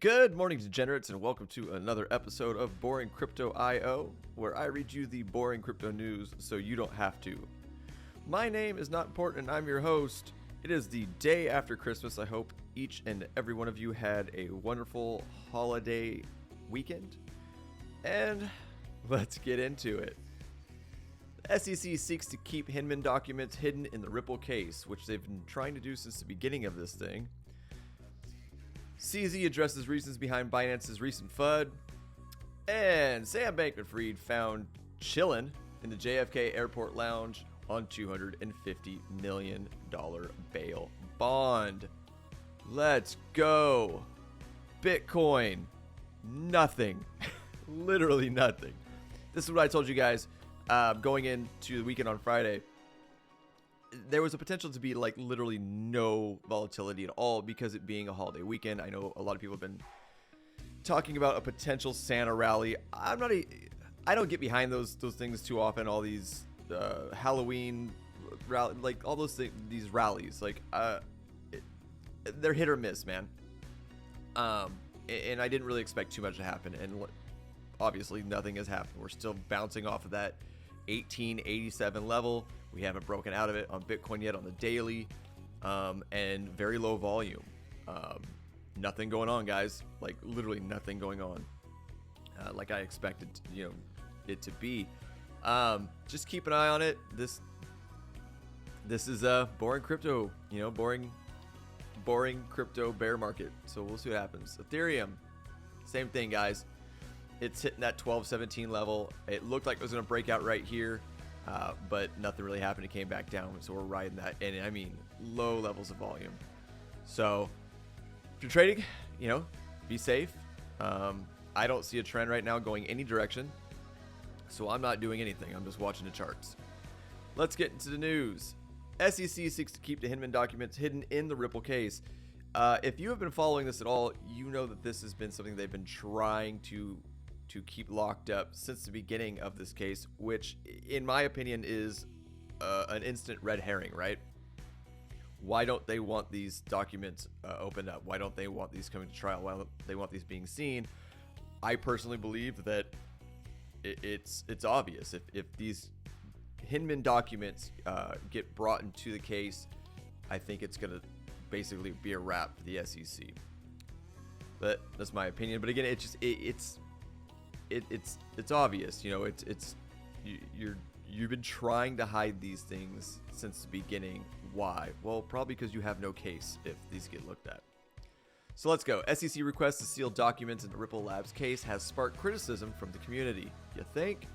Good morning, degenerates, and welcome to another episode of Boring Crypto I.O., where I read you the boring crypto news so you don't have to. My name is not important, and I'm your host. It is the day after Christmas. I hope each and every one of you had a wonderful holiday weekend. And let's get into it. The SEC seeks to keep Hinman documents hidden in the Ripple case, which they've been trying to do since the beginning of this thing. CZ addresses reasons behind Binance's recent FUD. And Sam Bankman-Fried found chillin' in the JFK airport lounge on $250 million bail bond. Let's go. Bitcoin. Nothing. Literally nothing. This is what I told you guys going into the weekend on Friday. There was a potential to be like literally no volatility at all because it being a holiday weekend. I know a lot of people have been talking about a potential Santa rally. I don't get behind those things too often. All these Halloween rally, like all those things, these rallies, like they're hit or miss, man. And I didn't really expect too much to happen, and obviously nothing has happened. We're still bouncing off of that 1887 level. We haven't broken out of it on Bitcoin yet on the daily, and very low volume. Nothing going on, guys. Like literally nothing going on. Like I expected, it to be. Just keep an eye on it. This is a boring crypto, boring crypto bear market. So we'll see what happens. Ethereum, same thing, guys. It's hitting that 1217 level. It looked like it was going to break out right here. But nothing really happened. It came back down, so we're riding that. And I mean, low levels of volume. So if you're trading, be safe. I don't see a trend right now going any direction, so I'm not doing anything. I'm just watching the charts. Let's get into the news. SEC seeks to keep the Hinman documents hidden in the Ripple case. If you have been following this at all, you know that this has been something they've been trying to keep locked up since the beginning of this case, which in my opinion is an instant red herring, right? Why don't they want these documents opened up? Why don't they want these coming to trial? Why don't they want these being seen? I personally believe that it's obvious. If these Hinman documents get brought into the case, I think it's going to basically be a wrap for the SEC. But that's my opinion. But again, it's obvious, you've been trying to hide these things since the beginning. Why? Well, probably because you have no case if these get looked at. So let's go. SEC request to seal documents in the Ripple Labs case has sparked criticism from the community. You think?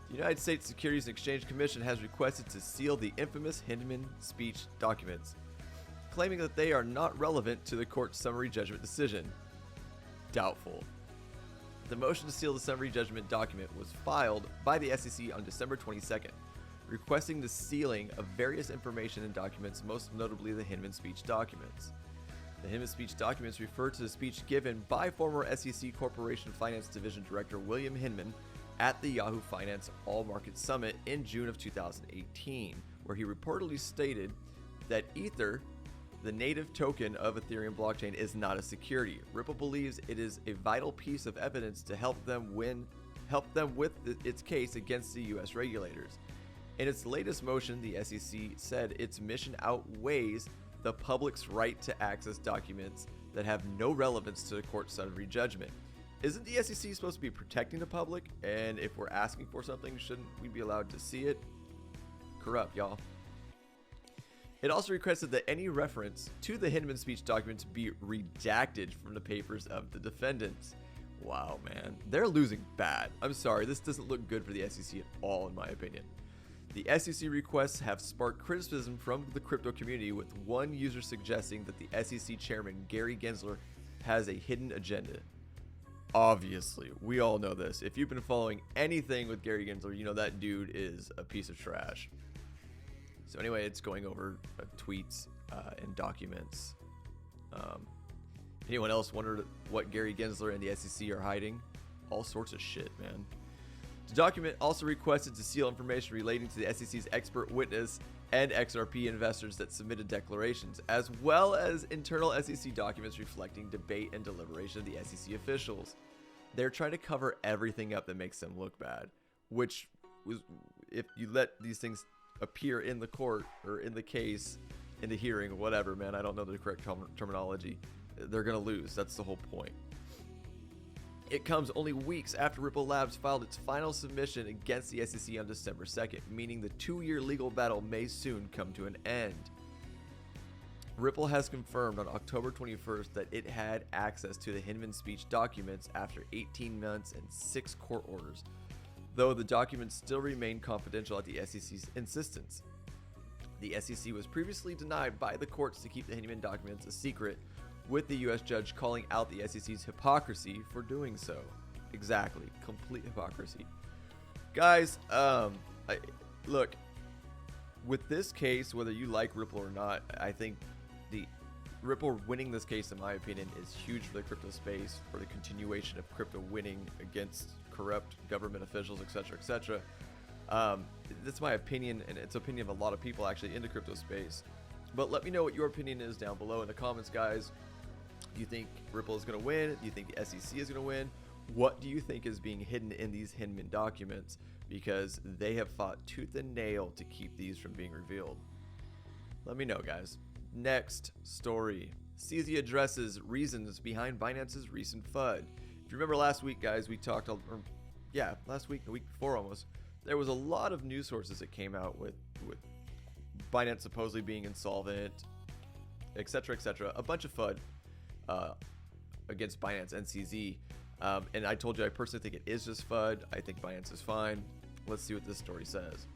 The United States Securities and Exchange Commission has requested to seal the infamous Hinman speech documents, claiming that they are not relevant to the court's summary judgment decision. Doubtful. The motion to seal the summary judgment document was filed by the SEC on December 22nd, requesting the sealing of various information and documents, most notably the Hinman speech documents. The Hinman speech documents refer to the speech given by former SEC Corporation Finance Division Director William Hinman at the Yahoo Finance All Market Summit in June of 2018, where he reportedly stated that Ether, the native token of Ethereum blockchain, is not a security. Ripple believes it is a vital piece of evidence to help them with its case against the US regulators. In its latest motion, the SEC said its mission outweighs the public's right to access documents that have no relevance to the court summary judgment. Isn't the SEC supposed to be protecting the public? And if we're asking for something, shouldn't we be allowed to see it? Corrupt, y'all. It also requested that any reference to the Hinman speech documents be redacted from the papers of the defendants. Wow, man. They're losing bad. I'm sorry, this doesn't look good for the SEC at all, in my opinion. The SEC requests have sparked criticism from the crypto community, with one user suggesting that the SEC chairman, Gary Gensler, has a hidden agenda. Obviously, we all know this. If you've been following anything with Gary Gensler, you know that dude is a piece of trash. So anyway, it's going over tweets and documents. Anyone else wondered what Gary Gensler and the SEC are hiding? All sorts of shit, man. The document also requested to seal information relating to the SEC's expert witness and XRP investors that submitted declarations, as well as internal SEC documents reflecting debate and deliberation of the SEC officials. They're trying to cover everything up that makes them look bad, which was, if you let these things appear in the court or in the case, in the hearing, whatever, man, I don't know the correct terminology, they're going to lose. That's the whole point. It comes only weeks after Ripple Labs filed its final submission against the SEC on December 2nd, meaning the 2-year legal battle may soon come to an end. Ripple has confirmed on October 21st that it had access to the Hinman speech documents after 18 months and 6 court orders, though the documents still remain confidential at the SEC's insistence. The SEC was previously denied by the courts to keep the Hinman documents a secret, with the U.S. judge calling out the SEC's hypocrisy for doing so. Exactly. Complete hypocrisy. Guys, look, with this case, whether you like Ripple or not, I think the Ripple winning this case, in my opinion, is huge for the crypto space, for the continuation of crypto winning against corrupt government officials, etc., etc. That's my opinion, and it's opinion of a lot of people actually in the crypto space. But let me know what your opinion is down below in the comments, guys. Do you think Ripple is going to win? Do you think the SEC is going to win? What do you think is being hidden in these Hinman documents? Because they have fought tooth and nail to keep these from being revealed. Let me know, guys. Next story. CZ addresses reasons behind Binance's recent FUD. If you remember last week, guys, we talked, last week, the week before almost, there was a lot of news sources that came out with Binance supposedly being insolvent, etc., etc. A bunch of FUD against Binance and CZ. And I told you I personally think it is just FUD. I think Binance is fine. Let's see what this story says.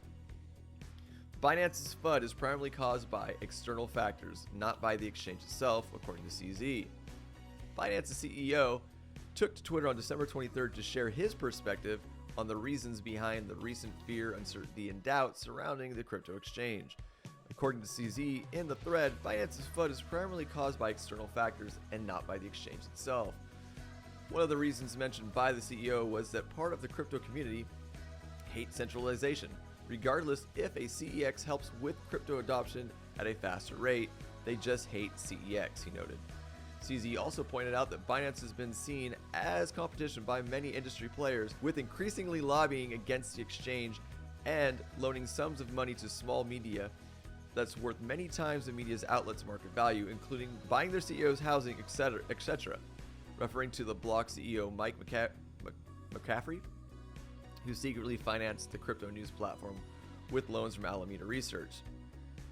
Binance's FUD is primarily caused by external factors, not by the exchange itself, according to CZ. Binance's CEO took to Twitter on December 23rd to share his perspective on the reasons behind the recent fear, uncertainty, and doubt surrounding the crypto exchange. According to CZ, in the thread, Binance's FUD is primarily caused by external factors and not by the exchange itself. One of the reasons mentioned by the CEO was that part of the crypto community hate centralization, regardless if a CEX helps with crypto adoption at a faster rate. They just hate CEX, he noted. CZ also pointed out that Binance has been seen as competition by many industry players, with increasingly lobbying against the exchange and loaning sums of money to small media that's worth many times the media's outlet's market value, including buying their CEO's housing, etc., etc., referring to the Block CEO Mike McCaffrey, who secretly financed the crypto news platform with loans from Alameda Research.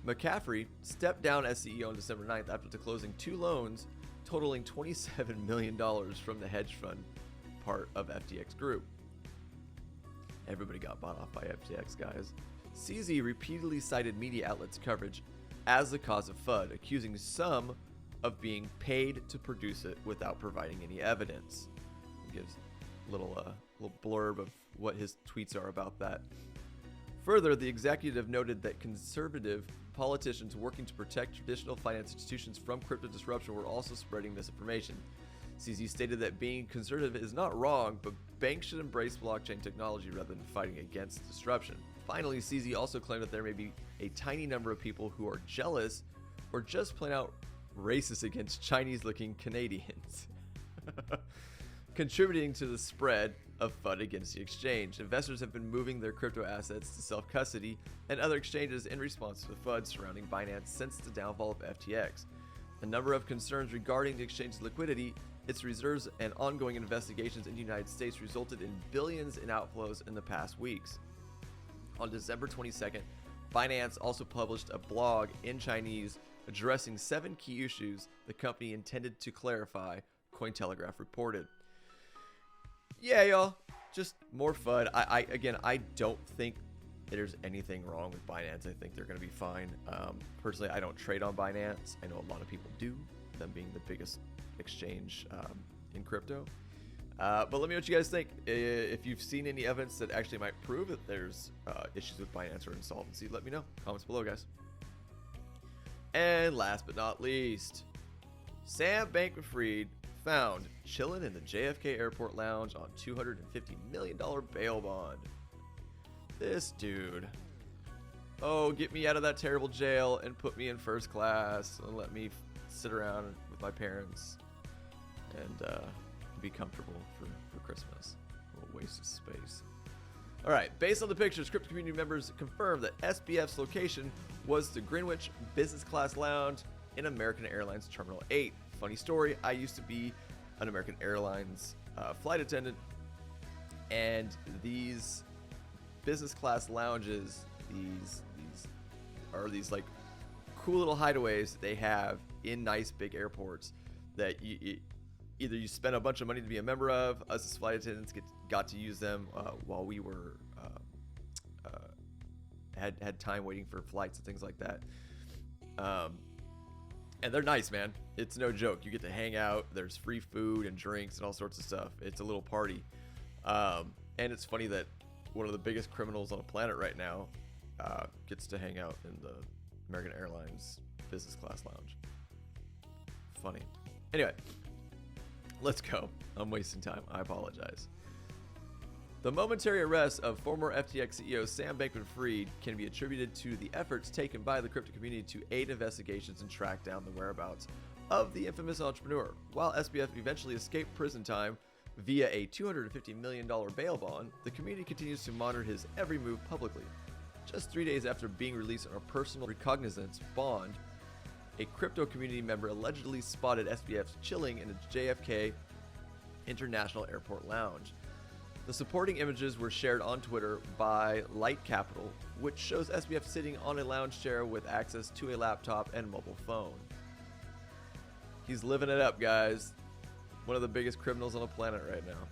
McCaffrey stepped down as CEO on December 9th after closing 2 loans totaling $27 million from the hedge fund part of FTX Group. Everybody got bought off by FTX, guys. CZ repeatedly cited media outlets' coverage as the cause of FUD, accusing some of being paid to produce it without providing any evidence. It gives a little blurb of what his tweets are about that. Further, the executive noted that conservative politicians working to protect traditional finance institutions from crypto disruption were also spreading misinformation. CZ stated that being conservative is not wrong, but banks should embrace blockchain technology rather than fighting against disruption. Finally, CZ also claimed that there may be a tiny number of people who are jealous or just plain out racist against Chinese-looking Canadians, contributing to the spread of FUD against the exchange. Investors have been moving their crypto assets to self-custody and other exchanges in response to the FUD surrounding Binance since the downfall of FTX. A number of concerns regarding the exchange's liquidity, its reserves, and ongoing investigations in the United States resulted in billions in outflows in the past weeks. On December 22nd, Binance also published a blog in Chinese addressing 7 key issues the company intended to clarify, Cointelegraph reported. Yeah, y'all, just more FUD. I don't think there's anything wrong with Binance. I think they're going to be fine. Personally, I don't trade on Binance. I know a lot of people do, them being the biggest exchange in crypto. But let me know what you guys think. If you've seen any evidence that actually might prove that there's issues with Binance or insolvency, let me know. Comments below, guys. And last but not least, Sam Bankman-Fried found chilling in the JFK airport lounge on $250 million bail bond. This dude, oh, get me out of that terrible jail and put me in first class and let me sit around with my parents and be comfortable for Christmas. What a waste of space. All right, based on the pictures, crypto community members confirmed that SBF's location was the Greenwich Business Class Lounge in American Airlines Terminal 8. Funny story, I used to be an American Airlines flight attendant, and these business class lounges, these are these like cool little hideaways that they have in nice big airports that either you spend a bunch of money to be a member of. Us as flight attendants got to use them while we were had time waiting for flights and things like that. And they're nice, man. It's no joke. You get to hang out. There's free food and drinks and all sorts of stuff. It's a little party. And it's funny that one of the biggest criminals on the planet right now gets to hang out in the American Airlines business class lounge. Funny. Anyway, let's go. I'm wasting time. I apologize. The momentary arrest of former FTX CEO Sam Bankman-Fried can be attributed to the efforts taken by the crypto community to aid investigations and track down the whereabouts of the infamous entrepreneur. While SBF eventually escaped prison time via a $250 million bail bond, the community continues to monitor his every move publicly. Just 3 days after being released on a personal recognizance bond, a crypto community member allegedly spotted SBF chilling in a JFK International Airport lounge. The supporting images were shared on Twitter by Light Capital, which shows SBF sitting on a lounge chair with access to a laptop and mobile phone. He's living it up, guys. One of the biggest criminals on the planet right now.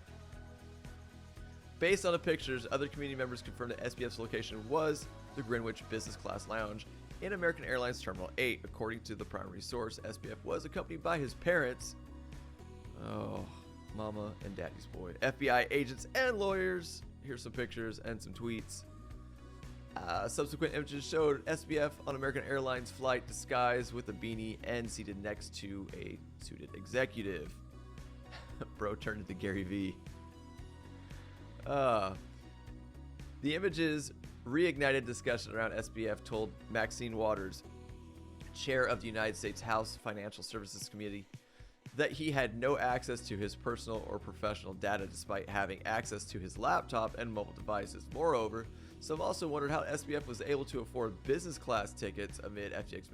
Based on the pictures, other community members confirmed that SBF's location was the Greenwich Business Class Lounge in American Airlines Terminal 8. According to the primary source, SBF was accompanied by his parents. Oh, mama and daddy's boy. FBI agents and lawyers. Here's some pictures and some tweets. Subsequent images showed SBF on American Airlines flight disguised with a beanie and seated next to a suited executive. Bro turned into Gary V. The images reignited discussion around SBF, told Maxine Waters, chair of the United States House Financial Services Committee, that he had no access to his personal or professional data despite having access to his laptop and mobile devices. Moreover, some also wondered how SBF was able to afford business class tickets amid FTX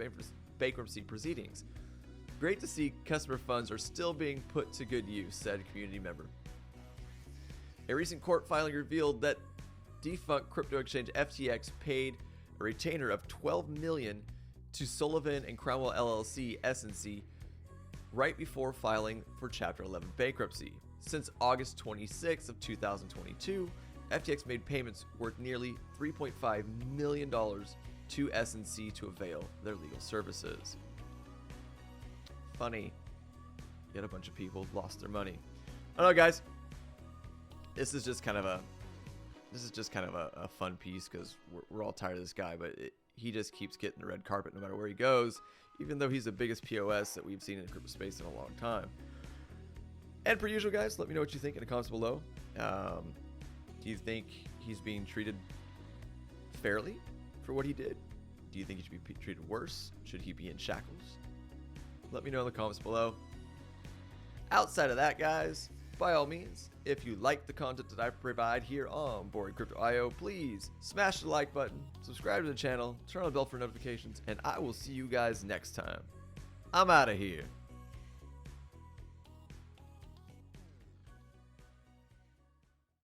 bankruptcy proceedings. Great to see customer funds are still being put to good use, said a community member. A recent court filing revealed that defunct crypto exchange FTX paid a retainer of $12 million to Sullivan and Cromwell LLC (SNC) right before filing for Chapter 11 bankruptcy. Since August 26th of 2022, FTX made payments worth nearly $3.5 million to SNC to avail their legal services. Funny. Yet a bunch of people lost their money. I don't know, guys. This is just kind of a fun piece because we're all tired of this guy, but he just keeps getting the red carpet no matter where he goes, even though he's the biggest POS that we've seen in the crypto space in a long time. And per usual, guys, let me know what you think in the comments below. Do you think he's being treated fairly for what he did? Do you think he should be treated worse? Should he be in shackles? Let me know in the comments below. Outside of that, guys, by all means, if you like the content that I provide here on Boring Crypto IO, please smash the like button, subscribe to the channel, turn on the bell for notifications, and I will see you guys next time. I'm out of here.